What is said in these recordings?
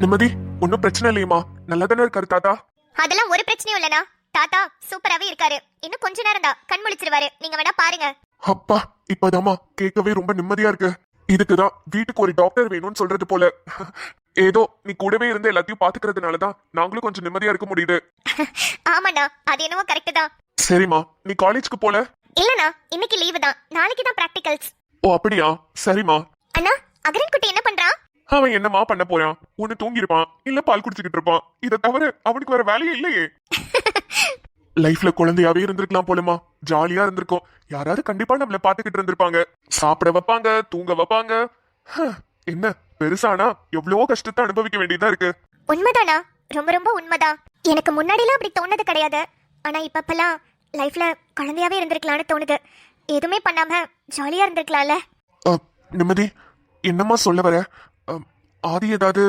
நிம்மதி, ஒன்னும் பிரச்சனை இல்லையம்மா? நல்லா தானே இருக்காரு தாத்தா? அதெல்லாம் ஒரு பிரச்சனையும் இல்லனா. தாத்தா சூப்பராவே இருக்காரு. இன்னும் கொஞ்ச நேரம் தான் கண் முழிச்சிருவாரு. நீங்க வேணா பாருங்க. அப்பா, இப்பதாம்மா கேட்கவே ரொம்ப நிம்மதியா இருக்கு. இதுக்குதான் வீட்டுக்கு ஒரு டாக்டர் வேணும்னு சொல்றது போல. ஏதோ நீ கூடவே இருந்து எல்லாத்தையும் பாத்துக்கிறதுனாலதான் நாங்களும் கொஞ்சம் நிம்மதியா இருக்க முடியுது. ஆமாண்ணா, அது என்னவோ கரெக்ட் தான். சரிம்மா, நீ காலேஜ்க்கு போல? இல்லண்ணா, இன்னைக்கு லீவு தான். நாளைக்கு தான் பிராக்டிகல்ஸ். ஓ அப்படியா, சரிம்மா. அண்ணா, அகரன் குட்டி என்ன பண்றான்? அவன் என்னமா பண்ண போறான்? ஒண்ணு தூங்கி இருப்பான், இல்ல பால் குடிச்சுக்கிட்டு இருப்பான். இதை தவிர அவனுக்கு வேற வேலையே இல்லையே. லைஃப்ல குழந்தையாவே இருந்திருக்கலாம் போலமா. ஜாலியா இருந்திருக்கும். யாராவது கண்டிப்பா நம்மள பாத்துக்கிட்டு இருந்திருப்பாங்க. சாப்பிட வைப்பாங்க, தூங்க வைப்பாங்க. என்ன பெருசானா எவ்வளவோ கஷ்டத்தை அனுபவிக்க வேண்டியதா இருக்கு. உண்மைதானா? ரொம்ப ரொம்ப உண்மைதான். எனக்கு முன்னாடிலாம் அப்படி தோணுது கிடையாது. ஆனா இப்பப்பெல்லாம் லைஃப்ல குழந்தையாவே இருந்திருக்கலாம்னு தோணுது. எதுவுமே பண்ணாம ஜாலியா இருந்திருக்கலாம்ல. நிம்மதி, என்னம்மா சொல்ல வர? ஆதி ஏதாவது?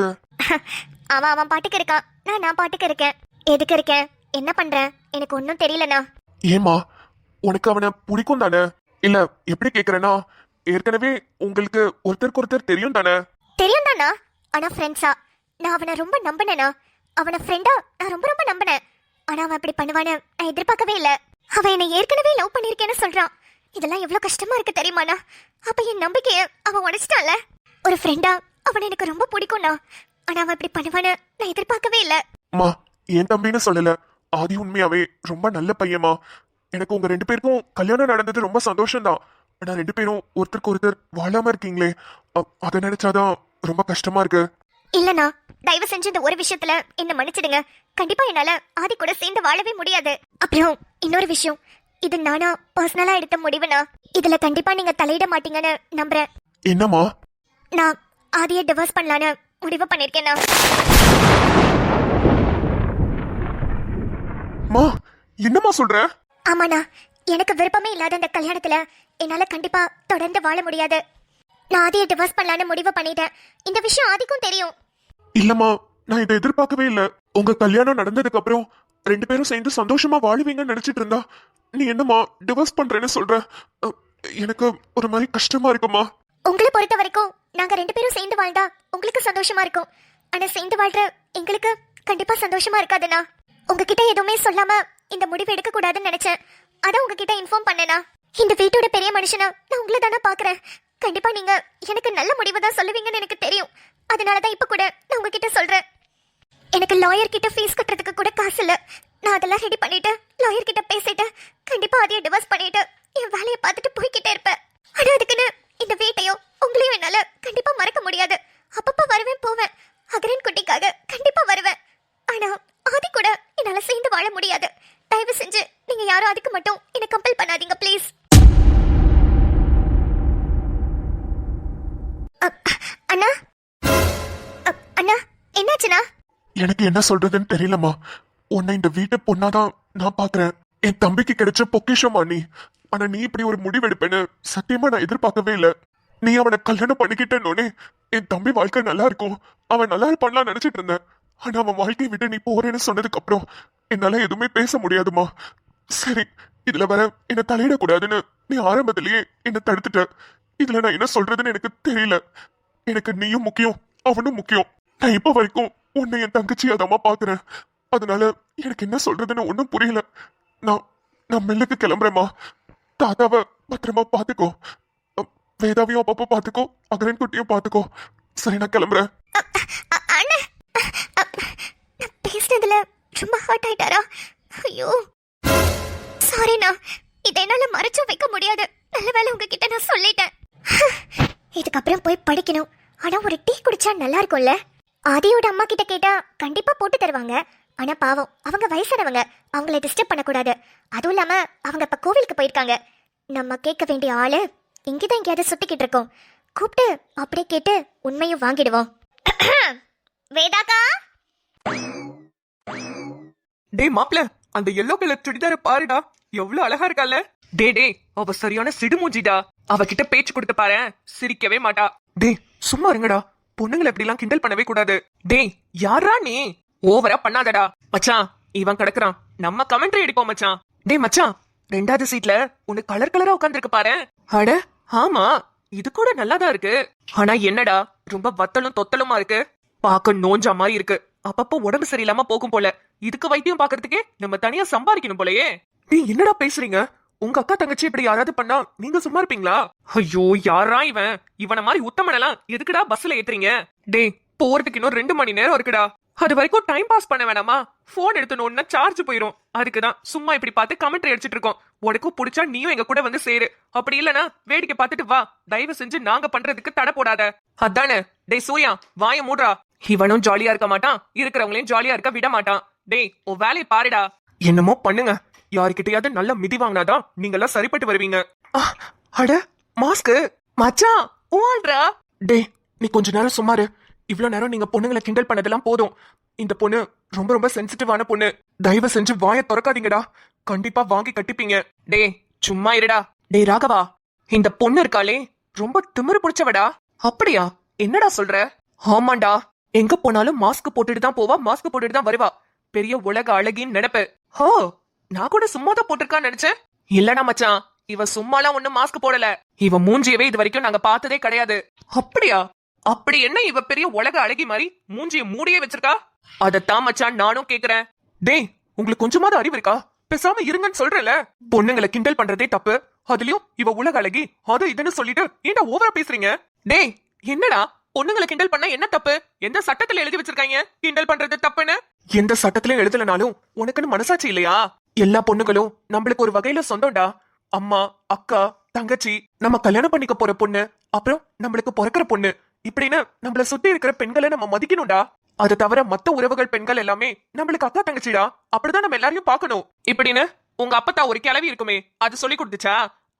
அவன் பாட்டுக்கு இருக்கான். நான் பாட்டுக்கு இருக்கேன். எதுக்கு இருக்கேன், என்ன பண்றேன், எனக்கு ஒன்னும் தெரியலண்ணா. ஏமா, உனக்கு அவனை பிடிக்கும் தானே? இல்ல எப்படி கேக்குறேன்னா, ஏற்கனவே உங்களுக்கு ஒருத்தருக்கு ஒருத்தர் தெரியும் தானே? தெரியும் தானா? ஆனா ஃப்ரெண்ட்ஸா நான் அவனை ரொம்ப நம்பினேனா. அவனை ஃப்ரெண்டா நான் ரொம்ப ரொம்ப நம்பினேன். ஆனா அவன் அப்படி பண்ணுவான்னு நான் எதிர்பார்க்கவே இல்லை. அவன் என்னை ஏற்கனவே லவ் பண்ணிருக்கேன்னு சொல்றான். இதெல்லாம் எவ்வளவு கஷ்டமா இருக்கு தெரியுமாண்ணா? அப்ப என் நம்பிக்கைய அவன் உடைச்சிட்டான்ல. ஒரு ஃப்ரெண்டா அவன் எனக்கு ரொம்ப பிடிக்கும்ண்ணா. ஆனா அவன் இப்படி பண்ணுவான்னு நான் எதிர்பார்க்கவே இல்லை. அம்மா, என் தம்பின்னு சொல்லல. ஆதி உண்மையாவே ரொம்ப நல்ல பையமா. எனக்கு உங்க ரெண்டு பேருக்கும் கல்யாணம் நடந்தது ரொம்ப சந்தோஷம்தான். ஆனா ரெண்டு பேரும் ஒருத்தருக்கு ஒருத்தர் வாழாம இருக்கீங்களே, அதை நினைச்சாதான் ரொம்ப கஷ்டமா இருக்கு. இல்லண்ணா, தயவு செஞ்சு இந்த ஒரு விஷயத்துல என்ன மன்னிச்சிடுங்க. கண்டிப்பா என்னால ஆதி கூட சேர்ந்து வாழவே முடியாது. அப்புறம் இன்னொரு விஷயம், இது நானா பர்சனலா எடுத்த முடிவுனா. இதுல கண்டிப்பா நீங்க தலையிட மாட்டீங்கன்னு நம்புறேன். என்னம்மா? நான் ஆதியை டிவோர்ஸ் பண்ணலான்னு முடிவு பண்ணிருக்கேன்னா. மா, என்னம்மா சொல்ற? ஆமாண்ணா, எனக்கு விருப்பமே இல்லாத அந்த கல்யாணத்துல என்னால கண்டிப்பா தொடர்ந்து வாழ முடியாது. நான் ஆதியை டிவோர்ஸ் பண்ணலான்னு முடிவு பண்ணிட்டேன். இந்த விஷயம் ஆதிக்கும் தெரியும். இல்லம்மா, நான் இதை எதிர்பார்க்கவே இல்ல. உங்க கல்யாணம் நடந்ததுக்கு அப்புறம் ரெண்டு பேரும் சேர்ந்து சந்தோஷமா வாழுவீங்கன்னு நினைச்சிட்டு இருந்தா நீ என்னம்மா டிவோர்ஸ் பண்றேன்னு சொல்ற? எனக்கு ஒரு மாதிரி கஷ்டமா இருக்குமா. உங்களை பொறுத்த வரைக்கும் நாங்க ரெண்டு பேரும் சேர்ந்து வாழ்ந்தா உங்களுக்கு சந்தோஷமா இருக்கும். ஆனா சேர்ந்து வாழ்ற எங்களுக்கு கண்டிப்பா சந்தோஷமா இருக்காதுண்ணா. உங்ககிட்ட எதுவுமே சொல்லாம இந்த முடிவு எடுக்க கூடாதுன்னு நினைச்சேன். அதான் உங்ககிட்ட இன்ஃபார்ம் பண்ணேனா. இந்த வீட்டோட பெரிய மனுஷனா நான் உங்களை தானே பாக்குறேன். கண்டிப்பா நீங்க எனக்கு நல்ல முடிவு தான் சொல்லுவீங்கன்னு எனக்கு தெரியும். அதனாலதான் இப்ப கூட நான் உங்ககிட்ட சொல்றேன். எனக்கு லாயர் கிட்ட ஃபீஸ் கட்டுறதுக்கு கூட காசு இல்ல. நான் அதெல்லாம் ரெடி பண்ணிட்டு லாயர் கிட்ட பேசிட்டு கண்டிப்பா அதையே டிவோர்ஸ் பண்ணிட்டு என் வேலையை பார்த்துட்டு போய்கிட்டே இருப்பேன். ஆனா அதுக்குன்னு இந்த வீட்டையும் உங்களையும் என்னால கண்டிப்பா மறக்க முடியாது. அப்பப்ப வருவேன் போவேன். அகரன் குட்டிக்காக கண்டிப்பா வருவேன். ஆனா ஆதி கூட என்னால சேர்ந்து வாழ முடியாது. தயவு செஞ்சு நீங்க யாரும் அதுக்கு மட்டும் என்ன கம்பல் பண்ணாதீங்க ப்ளீஸ். அண்ணா, அண்ணா என்னாச்சுண்ணா? எனக்கு என்ன சொல்றதுன்னு தெரியலம்மா. உன்னை இந்த வீட்டை பொண்ணாதான் நான் பாக்குறேன். என் தம்பிக்கு கிடைச்ச பொக்கிஷமா நீ. ஆனா நீ இப்படி ஒரு முடிவெடுப்பேன்னு சத்தியமா நான் எதிர்பார்க்கவே இல்லை. நீ அவனை கல்யாணம் பண்ணிக்கிட்டேன்னே என் தம்பி வாழ்க்கை நல்லா இருக்கும், அவன் நல்லா இருப்பான்லாம் நினைச்சிட்டு இருந்தேன். ஆனா அவன் வாழ்க்கையை விட்டு நீ போறேன்னு சொன்னதுக்கு அப்புறம் என்னால எதுவுமே பேச முடியாதுமா. சரி, இதுல வர என்ன தலையிடக்கூடாதுன்னு நீ ஆரம்பத்திலேயே என்ன தடுத்துட்ட. இதுல நான் என்ன சொல்றதுன்னு எனக்கு தெரியல. எனக்கு நீயும் முக்கியம், அவனும் முக்கியம். நான் இப்ப வரைக்கும் உன்னை என் தங்கச்சியாதாமா பாக்குறேன். அதனால எனக்கு என்ன சொல்றதுன்னு ஒன்னும் புரியல. நான் மெல்லுக்கு கிளம்புறேம்மா. தாத்தாவை பத்திரமா பாத்துக்கோ. வேதாவையும் அப்பப்போ பாத்துக்கோ, அகரன் குட்டியும் பாத்துக்கோ. சரி, நான் கிளம்புறேன். பேசினதுல ரொம்ப ஹர்ட் ஆயிட்டாரா? ஐயோ சாரிண்ணா, இதை என்னால மறைச்சு வைக்க முடியாது. நல்ல வேலை உங்ககிட்ட நான் சொல்லிட்டேன். இதுக்கப்புறம் போய் படிக்கணும். ஆனா ஒரு டீ குடிச்சா நல்லா இருக்கும்ல. ஆதியோட அம்மா கிட்ட கேட்டா கண்டிப்பா போட்டு தருவாங்க. ஆனா பாவம், அவங்க வயசானவங்க, அவங்கள டிஸ்டர்ப் பண்ணக்கூடாது. அதுவும் இல்லாம அவங்க இப்ப கோவிலுக்கு போயிருக்காங்க. நம்ம கேட்க வேண்டிய ஆளு இங்கதான் எங்கேயாவது சுத்திக்கிட்டு இருக்கோம். கூப்பிட்டு அப்படியே கேட்டு உண்மையும் வாங்கிடுவோம். வேதாக்கா, டே மாப்ள, அந்த எல்லோ கலர் சுடிதார பாருடா, எவ்வளவு அழகா இருக்கால. டே அவ சரியான சிடுமூஞ்சிடா. அவகிட்ட பேச்சு கொடுத்து பாரு, சிரிக்கவே மாட்டா. டே சும்மா இருங்கடா, பொண்ணுங்களை இப்படி எல்லாம் கிண்டல் பண்ணவே கூடாது. டேய் யாரா நீ? ஓவரா பண்ணாதடா. மச்சான், இவன் கிடக்குறான், நம்ம கமெண்ட்ரி அடிப்போம் மச்சான். டே மச்சான், ரெண்டாவது சீட்ல உனக்கு கலர் கலரா உட்காந்துருக்கு பாரு. அட ஆமா, இது கூட நல்லாதான் இருக்கு. ஆனா என்னடா ரொம்ப வத்தலும் தொத்தலுமா இருக்கு. பாக்க நோஞ்சா மாதிரி இருக்கு. அப்பப்போ உடம்பு சரியில்லாம போகும் போல. இதுக்கு வைத்தியம் பாக்குறதுக்கே நம்ம தனியா சம்பாதிக்கணும் போலயே. நீ என்னடா பேசுறீங்க? உங்க அக்கா தங்கச்சி இப்படி யாராவது பண்ணா நீங்க சும்மா இருப்பீங்களா? ஐயோ, யாரா இவன்? இவன மாதிரி உத்தமனெல்லாம் எதுக்குடா பஸ்ல ஏத்துறீங்க? டேய், போறதுக்கு இன்னும் 2 மணி நேரம் இருக்குடா. அது வரைக்கும் டைம் பாஸ் பண்ண வேணாமா? போன் எடுத்துனோன்னா சார்ஜ் போயிரும். அதுக்குதான் சும்மா இப்படி பார்த்து கமெண்ட்ரி அடிச்சிட்டு இருக்கோம். உனக்கும் பிடிச்சா நீயும் எங்க கூட வந்து சேரு. அப்படி இல்லனா வேடிக்கை பார்த்துட்டு வா. தயவு செஞ்சு நாங்க பண்றதுக்கு தடை போடாத. அதானே? டேய் சூர்யா, வாய மூடுறா. இவனும் ஜாலியா இருக்க மாட்டான், இருக்கிறவங்களையும் ஜாலியா இருக்க விட மாட்டான். டேய், உன் வேலையை பாருடா. என்னமோ பண்ணுங்க. யாருக்கிட்டையாவது நல்ல மிதி வாங்கினாதான் நீங்க எல்லாம் சரிப்பட்டு வருவீங்க. அட, மாஸ்க் மச்சான் ஓல்றா. டேய், நீ கொஞ்ச நேரம் சும்மாரு. இவ்வளவு நேரம் நீங்க பொண்ணுங்களை கிண்டல் பண்ணதெல்லாம் போதும். இந்த பொண்ணு ரொம்ப ரொம்ப சென்சிட்டிவான பொண்ணு. தயவு செஞ்சு வாயை திறக்காதீங்கடா. கண்டிப்பா வாங்கி கட்டிப்பீங்க. டேய், சும்மா இருடா. டேய் ராகவா, இந்த பொண்ணு இருக்காளே ரொம்ப திமிரு பிடிச்சவடா. அப்படியா? என்னடா சொல்ற? ஆமாண்டா, எங்க போனாலும் மாஸ்க் போட்டுட்டு தான் போவா, மாஸ்க் போட்டுட்டு தான் வருவா. பெரிய உலக அழகின்னு நினைப்பு. ஹோ, நான் கூட சும்மா தான் போட்டிருக்கான்னு நினைச்சேன். இல்லடா மச்சான், இவ சும்மாலாம் ஒண்ணும் மாஸ்க் போடல. இவ மூஞ்சியவே இது வரைக்கும் நாங்க பார்த்ததே கிடையாது. அப்படியா? அப்படி என்ன இவ பெரிய உலக அழகி மாதிரி மூஞ்சிய மூடியே வச்சிருக்கா? அதத்தான் மச்சான் நானும் கேக்குறேன். டேய், உங்களுக்கு கொஞ்சமாவது அறிவு இருக்கா? பேசாம இருங்கன்னு சொல்றேன்ல. பொண்ணுங்களை கிண்டல் பண்றதே தப்பு. அதுலயும் இவ உலக அழகி அது இதுன்னு சொல்லிட்டு ஏன்டா ஓவரா பேசுறீங்க? டேய், என்னடா பொண்ணுங்களை கிண்டல் பண்ணா என்ன தப்பு? எந்த சட்டத்துல எழுதி வச்சிருக்காங்க கிண்டல் பண்றது தப்புன்னு? எந்த சட்டத்திலயும் எழுதலனாலும் உனக்குன்னு மனசாட்சி இல்லையா? எல்லா பொண்ணுகளும் நம்மளுக்கு ஒரு வகையில சொந்தம்டா. அம்மா, அக்கா, தங்கச்சி, நம்ம கல்யாணம் பண்ணிக்க போற பொண்ணு, அப்புறம் நம்மளுக்கு பிறக்கிற பொண்ணு, இப்படின்னு நம்மள சுத்தி இருக்கிற பெண்களை நம்ம மதிக்கணும்டா. அதை தவிர மத்த உறவுகள் பெண்கள் எல்லாமே நம்மளுக்கு அக்கா தங்கச்சிடா. அப்படிதான் நம்ம எல்லாரையும் பாக்கணும். இப்படின்னு உங்க அப்பத்தா ஒரு கிளவி இருக்குமே, அது சொல்லி கொடுத்துச்சா?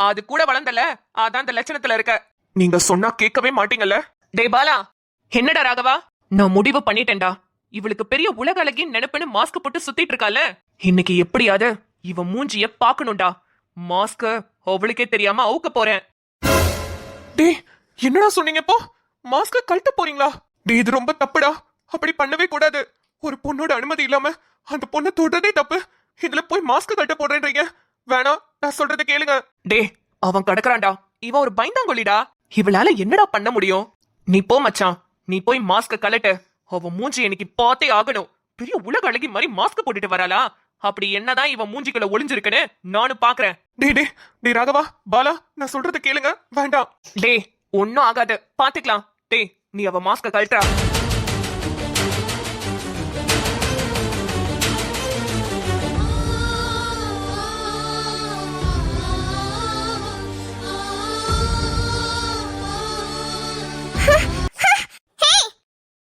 அது கூட வளர்ந்தல, அதான் அந்த லட்சணத்துல இருக்க. நீங்க சொன்னா கேட்கவே மாட்டீங்கல்ல. டே பாலா, என்னடா ராகவா? நான் முடிவு பண்ணிட்டேன்டா. இவளுக்கு பெரிய உலக அழகின் நினைப்புன்னு மாஸ்க் போட்டு சுத்திட்டு இருக்கால. இன்னைக்கு எப்படியாவது இவ மூஞ்சிய பாக்கணும்டா. மாஸ்க அவளுக்கே தெரியாம அவுக்க போறேன். டே, என்னடா சொன்னீங்க? இப்போ மாஸ்க கழட்ட போறீங்களா? டே, இது ரொம்ப தப்புடா. அப்படி பண்ணவே கூடாது. ஒரு பொண்ணோட அனுமதி இல்லாம அந்த பொண்ணை தொடுறதே தப்பு. இதுல போய் மாஸ்க் கட்ட போடுறேன்றீங்க. வேணாம், நான் சொல்றதை கேளுங்க. டே, அவன் கடக்குறான்டா. இவன் ஒரு பயந்தாங்கொல்லிடா. இவளால என்னடா பண்ண முடியும்? நீ போ மச்சான், நீ போய் மாஸ்க கலட்டு. அவன் மூஞ்சி எனக்கு பார்த்தே ஆகணும். பெரிய உலக அழகி மாதிரி மாஸ்க் போட்டுட்டு வராளா? அப்படி என்னதான் இவன் மூஞ்சிக்குள்ள ஒளிஞ்சிருக்குன்னு நானும் பாக்குறேன். டே டே டே ராகவா, பாலா, நான் சொல்றத கேளுங்க. வேண்டாம். டே, ஒன்னும் ஆகாது, பாத்துக்கலாம். டே, நீ அவ மாஸ்க கழட்டா.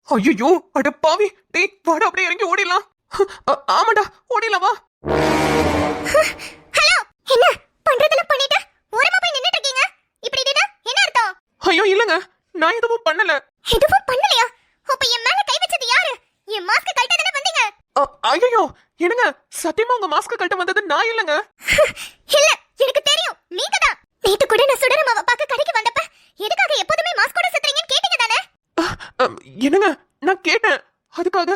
ஐயோ, அட பாவி. டேய், வாடா, அப்படியே இறங்கி ஓடிடலாம். ஆமாடா, ஓடிடலாம் வா. ஹலோ, என்ன பண்றதெல்லாம் பண்ணிட்டு ஓரமா போய் நின்னுட்டு இருக்கீங்க? இப்படி நின்னா என்ன அர்த்தம்? ஐயோ இல்லங்க, நான் எதுவும் பண்ணல. எதுவும் பண்ணலையா? அப்ப என் மேல கை வச்சது யாரு? என் மாஸ்க் கழட்டதானே வந்தீங்க? ஐயோ, என்னங்க, சத்தியமா உங்க மாஸ்க் கழட்ட வந்தது நான் இல்லங்க. இல்ல, எனக்கு தெரியும், நீங்க தான். நேத்து கூட நான் சுடரமாவ பார்க்க கடைக்கு வந்தப்ப எதுக்காக எப்போதுமே மாஸ்கோட சுத்துறீங்கன்னு கேட்டீங்க தானே? என்னங்க, நான் கேட்டேன். அதுக்காக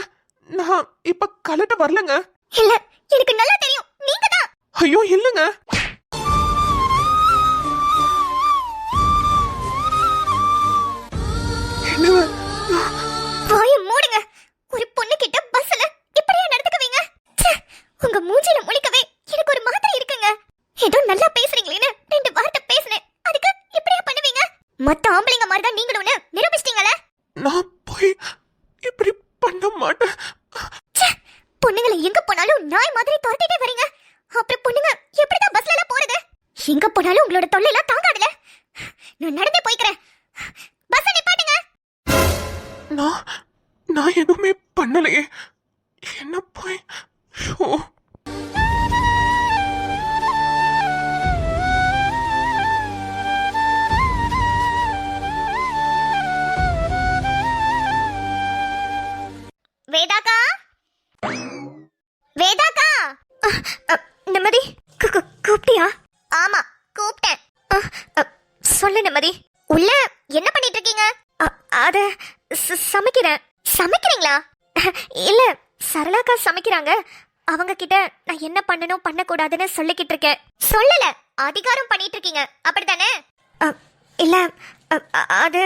நான் இப்ப கலட்ட வரலங்க. இல்ல, எனக்கு நல்லா தெரியும், நீங்க தான். ஐயோ இல்லங்க. வாயை மூடுங்க. ஒரு பொண்ணு கிட்ட பஸ்ல இப்படியா நடந்துக்குவீங்க? உங்க மூஞ்சில முழிக்கவே எனக்கு ஒரு மாதிரி இருக்குங்க. ஏதோ நல்லா பேசுறீங்களேன்னு 2 வார்த்தை பேசினேன், அதுக்கு இப்படியா பண்ணுவீங்க? மத்த ஆம்பளைங்க மாதிரி தான் நீங்களும் நிரூபிச்சிட்டீங்களே. நான் போய் இப்படி பண்ண மாட்டேன். பொண்ணுங்களை எங்க போனாலும் நாய் மாதிரி துரத்திட்டே வரீங்க. அப்புறம் பொண்ணுங்க எப்படிதான் பஸ்ல எல்லாம் போறது? எங்க போனாலும் உங்களோட தொல்லை எல்லாம் தாங்காதுல. நான் நடந்தே போய்க்கிறேன். பஸ் நிப்பாட்டுங்க. நான் எதுவுமே பண்ணலையே. என்ன போய் வேதாக்கா, வேதாக்கா. நிம்மதி, கூப்பிட்டியா? ஆமா, கூப்பிட்டேன். சொல்லு நிம்மதி, உள்ள என்ன பண்ணிட்டு இருக்கீங்க? அத சமைக்கிறேன். சமைக்கிறீங்களா? இல்ல, சரளாக்கா சமைக்கிறாங்க. அவங்க கிட்ட நான் என்ன பண்ணணும் பண்ணக்கூடாதுன்னு சொல்லிக்கிட்டு இருக்கேன். சொல்லல, அதிகாரம் பண்ணிட்டு இருக்கீங்க, அப்படித்தானே? இல்ல, அது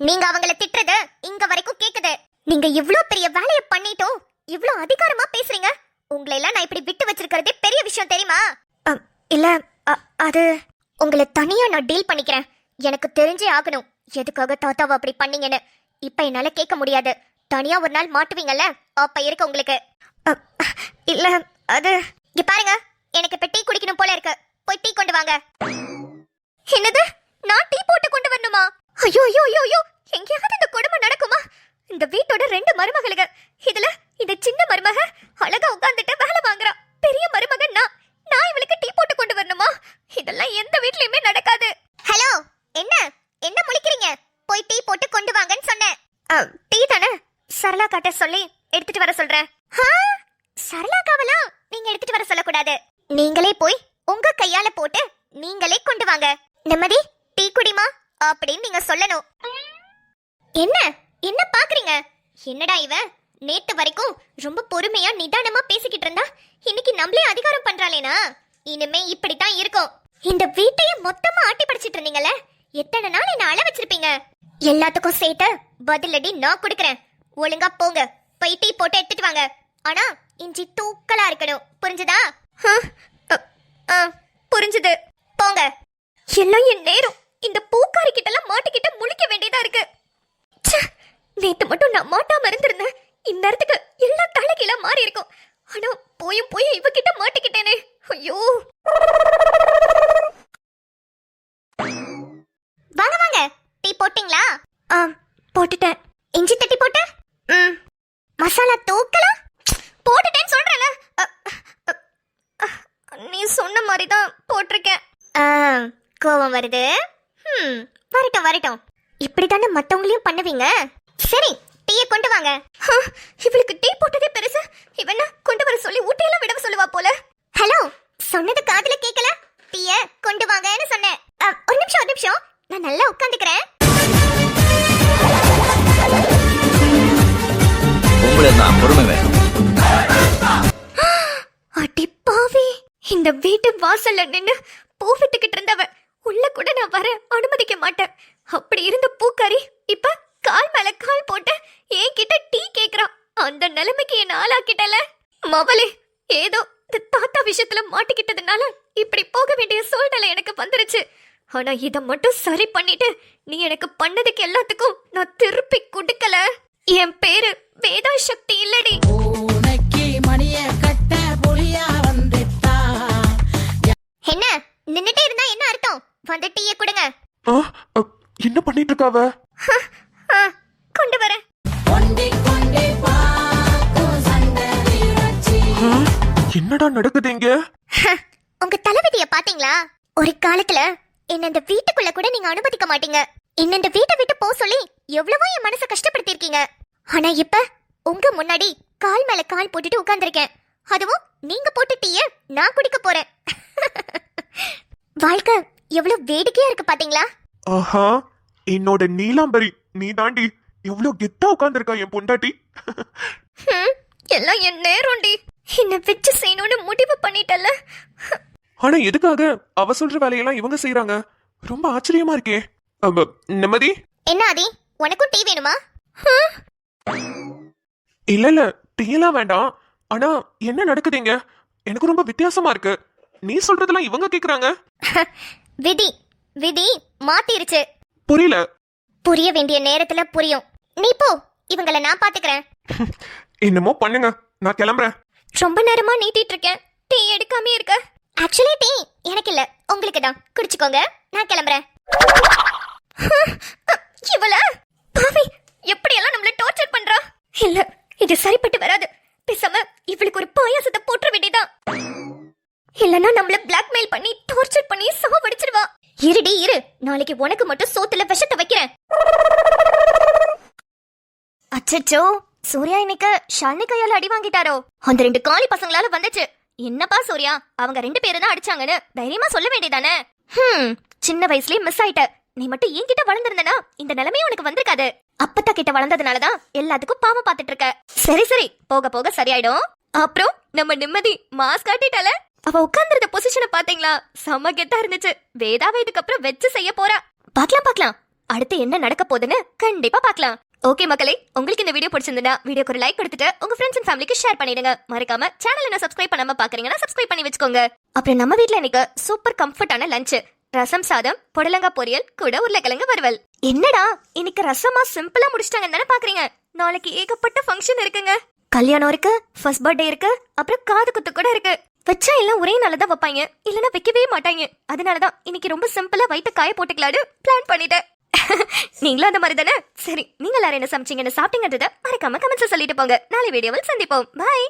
நீங்க அவங்கள திட்டுறது இங்க வரைக்கும் கேக்குது. நீ நீங்க இவ்ளோ பெரிய வேலைய பண்ணிட்டோம் இவ்ளோ அதிகாரமா பேசுறீங்க. உங்களை எல்லாம் நான் இப்படி விட்டு வச்சிருக்கிறதே பெரிய விஷயம் தெரியுமா? இல்ல அது உங்களை தனியா நான் டீல் பண்ணிக்கிறேன். எனக்கு தெரிஞ்சே ஆகணும் எதுக்காக தாத்தாவை அப்படி பண்ணீங்கன்னு. இப்ப என்னால கேட்க முடியாது. தனியா ஒரு நாள் மாட்டுவீங்கல்ல, அப்ப இருக்கு உங்களுக்கு. இல்ல அது இங்க பாருங்க, எனக்கு இப்ப டீ குடிக்கணும் போல இருக்கு. போய் டீ கொண்டு வாங்க. என்னது, நான் டீ போட்டு கொண்டு வரணுமா? ஐயோ ஐயோ ஐயோ ஐயோ, எங்கேயாவது இந்த கொடுமை நடக்குமா? இந்த வீட்டோட 2 மருமகளுங்க, இதுல இந்த சின்ன மருமக அழகா உட்கார்ந்துட்டு வேலை வாங்குறா. பெரிய மருமகன் நான் இவளுக்கு டீ போட்டு கொண்டு வரணுமா? இதெல்லாம் எந்த வீட்லயுமே நடக்காது. ஹலோ, என்ன என்ன முழிக்கிறீங்க? போய் டீ போட்டு கொண்டு வாங்கன்னு சொன்னேன். டீ தானே, சரளா காட்ட சொல்லி எடுத்துட்டு வர சொல்றேன். சரளா காவலாம் நீங்க எடுத்துட்டு வர சொல்லக்கூடாது. நீங்களே போய் உங்க கையால போட்டு நீங்களே கொண்டு வாங்க. நிம்மதி, டீ குடிமா அப்படின்னு நீங்க சொல்லணும். என்ன என்ன பாக்குறீங்க? என்னடா இவன் நேத்து வரைக்கும் ரொம்ப பொறுமையா நிதானமா பேசிக்கிட்டு இருந்தா, இன்னைக்கு நம்மளே அதிகாரம் பண்றாளேனா? இனிமே இப்படித்தான் இருக்கும். இந்த வீட்டையே மொத்தமா ஆட்டி படிச்சிட்டு இருந்தீங்கல்ல, எத்தனை நாள் என்ன அள வச்சிருப்பீங்க? எல்லாத்துக்கும் சேர்த்து பதிலடி நான் கொடுக்கறேன். ஒழுங்கா போங்க, போய் டீ போட்டு எடுத்துட்டு வாங்க. ஆனா இஞ்சி தூக்கலா இருக்கணும், புரிஞ்சுதா? புரிஞ்சுது, போங்க. எல்லாம் என் நேரம். இந்த பூக்காரி கிட்ட எல்லாம் மாட்டிக்கிட்டு முழிக்க வேண்டியதா இருக்கு. நேத்து மட்டும் நான் மாட்டாம இருந்திருந்தேன், இந்நேரத்துக்கு எல்லாம் தலைகீழ மாறி இருக்கும். ஆனா போயும் போய் இவகிட்ட மாட்டிக்கிட்டேனே. ஐயோ, வாங்க வாங்க, டீ போட்டீங்களா? போட்டுட்டேன். இஞ்சி தட்டி போட்ட? மசாலா தூக்கல? போட்டுட்டேன்னு சொல்றேன்ல. நீ சொன்ன மாதிரி தான் போட்டிருக்கேன். கோவம் வருது. வரட்டும் வரட்டும், இப்படித்தானே மத்தவங்களையும் பண்ணுவீங்க. சரி, டீயை கொண்டு வாங்க. இவளுக்கு டீ போட்டதே பெருசு, இவன கொண்டு வர சொல்லி ஊட்டியெல்லாம் விடவ சொல்லுவா போல. ஹலோ, சொன்னது காதுல கேட்கல? டீயை கொண்டு வாங்கன்னு சொன்னேன். ஒரு நிமிஷம், நான் நல்லா உட்காந்துக்கிறேன். பொறுமை வேணும். அடிப்பாவி, இந்த வீட்டு வாசல்ல நின்னு பூ வித்துக்கிட்டு இருந்தவ உள்ள கூட நான் வர அனுமதிக்க மாட்டேன். அப்படி இருந்த பூக்காரி இப்ப கால் மேல கால் போட்டு என்கிட்ட டீ கேக்குறான். அந்த நிலைமைக்கு என்ன ஆளாக்கிட்டல மவளே. ஏதோ இந்த தாத்தா விஷயத்துல மாட்டிக்கிட்டதுனால இப்படி போக வேண்டிய சூழ்நிலை எனக்கு வந்துருச்சு. ஆனா இத மட்டும் சரி பண்ணிட்டு நீ எனக்கு பண்ணதுக்கு எல்லாத்துக்கும் நான் திருப்பி கொடுக்கல. என் பேரு வேதா சக்தி இல்லடி. என்ன நின்னுட்டே இருந்தா என்ன அர்த்தம்? வந்து டீயை கொடுங்க. என்ன பண்ணிட்டு இருக்காவ? கொண்டு வரேன். என்னடா நடக்குது இங்க? உங்க தளபதிய பாத்தீங்களா? ஒரு காலத்துல என்ன இந்த வீட்டுக்குள்ள கூட நீங்க அனுமதிக்க மாட்டீங்க. என்ன இந்த வீட்டை விட்டு போ சொல்லி எவ்வளவோ என் மனசை கஷ்டப்படுத்திருக்கீங்க. ஆனா இப்ப உங்க முன்னாடி கால் மேல கால் போட்டுட்டு உட்கார்ந்திருக்கேன். அதுவும் நீங்க போட்டு டீய நான் குடிக்க போறேன். வாழ்க்கை எவ்வளவு வேடிக்கையா இருக்கு பாத்தீங்களா? ஆஹா, என்னோட நீலாம்பரி நீ தாண்டி. எவ்வளவு கெத்தா உட்கார்ந்திருக்கா என் பொண்டாட்டி. எல்லாம் என் நேரம்டி. என்ன வச்சு செய்யணும்னு முடிவு பண்ணிட்டல. ஆனா எதுக்காக அவ சொல்ற வேலையெல்லாம் இவங்க செய்யறாங்க? ரொம்ப ஆச்சரியமா இருக்கே. நிம்மதி, என்ன ஆதி, உனக்கும் டீ வேணுமா? இல்ல டீ எல்லாம் வேண்டாம். ஆனா என்ன நடக்குதுங்க? எனக்கு ரொம்ப வித்தியாசமா இருக்கு. நீ சொல்றதெல்லாம் இவங்க கேக்குறாங்க. விதி விதி மாத்திருச்சு. புரியல. புரிய வேண்டிய நேரத்துல புரியும். நீ போ, இவங்கள நான் பாத்துக்கிறேன். என்னமோ பண்ணுங்க, நான் கிளம்புறேன். ரொம்ப நேரமா நீட்டிட்டு இருக்கேன், டீ எடுக்காம இருக்க. ஆக்சுவலி டீ எனக்கு இல்ல, உங்களுக்கு தான். குடிச்சுக்கோங்க, நான் கிளம்புறேன். இவள பாவி எப்படியெல்லாம் நம்மள டார்ச்சர் பண்றா. இல்ல, இது சரிப்பட்டு வராது. பேசாம இவளுக்கு ஒரு பாயாசத்தை போற்ற வேண்டியதான். இல்லன்னா நம்மள பிளாக்மெயில் பண்ணி டார்ச்சர் பண்ணி சாவடிச்சிடுவா. இருடி இரு, நாளைக்கு உனக்கு மட்டும் சோத்துல விஷத்தை வைக்கிறேன். அச்சச்சோ, சூர்யா இன்னைக்கு ஷாலினி கையால அடி வாங்கிட்டாரோ? அந்த 2 காலி பசங்களால வந்துச்சு. என்னப்பா சூர்யா, அவங்க 2 பேரும் தான் அடிச்சாங்கன்னு தைரியமா சொல்ல வேண்டியதானே? சின்ன வயசுலயே மிஸ் ஆயிட்ட. நீ மட்டும் என்கிட்ட வளர்ந்திருந்தனா இந்த நிலைமையும் உனக்கு வந்திருக்காது. அப்பத்தா கிட்ட வளர்ந்ததுனாலதான் எல்லாத்துக்கும் பாவம் பாத்துட்டு இருக்க. சரி சரி, போக போக சரியாயிடும். அப்புறம் நம்ம நிம்மதி மாஸ் காட்டிட்டால. அவ உட்கார்ந்திருந்த பொசிஷனை பாத்தீங்களா? செம கெத்தா இருந்துச்சு. வேதாவை இதுக்கப்புறம் வச்சு செய்ய போறா. பாக்கலாம் அடுத்து என்ன நடக்க போகுதுன்னு கண்டிப்பா பாக்கலாம். ஓகே மக்களே, உங்களுக்கு இந்த வீடியோ பிடிச்சிருந்தா வீடியோக்கு ஒரு லைக் கொடுத்துட்டு உங்க ஃப்ரெண்ட்ஸ் அண்ட் ஃபேமிலிக்கு ஷேர் பண்ணிடுங்க. மறக்காம சேனல் என்ன சப்ஸ்கிரைப் பண்ணாம பாக்குறீங்கன்னா சப்ஸ்கிரைப் பண்ணி வச்சுக்கோங்க. அப்புறம் நம்ம வீட்ல இன்னைக்கு சூப்பர் கம்ஃபர்ட்டான லஞ்ச், ரசம் சாதம், புடலங்காய் பொரியல் கூட உருளைக்கிழங்கு வறுவல். என்னடா இன்னைக்கு ரசமா சிம்பிளா முடிச்சிட்டாங்கன்னு தானே பாக்குறீங்க? நாளைக்கு ஏகப்பட்ட ஃபங்க்ஷன் இருக்குங்க. கல்யாணம் இருக்கு, ஃபர்ஸ்ட் பர்த்டே இருக்கு, அப்புறம் காது குத்து கூட இருக்கு. வச்சா எல்லாம் ஒரே நாள்ல தான் வைப்பாங்க, இல்லனா வைக்கவே மாட்டாங்க. அதனாலதான் இன்னைக்கு ரொம்ப சிம்பிளா வயித்த காய போட்டுக்கலான்னு பிளான் பண்ணிட்டேன். நீங்களும் அந்த மாதிரி தானே? சரி, நீங்க எல்லாரும் என்ன சமைச்சீங்கன்னு சாப்பிட்டீங்கன்றத மறக்காம கமெண்ட்ஸ் சொல்லிட்டு போங்க. நாளை வீடியோவில் சந்திப்போம். பாய்.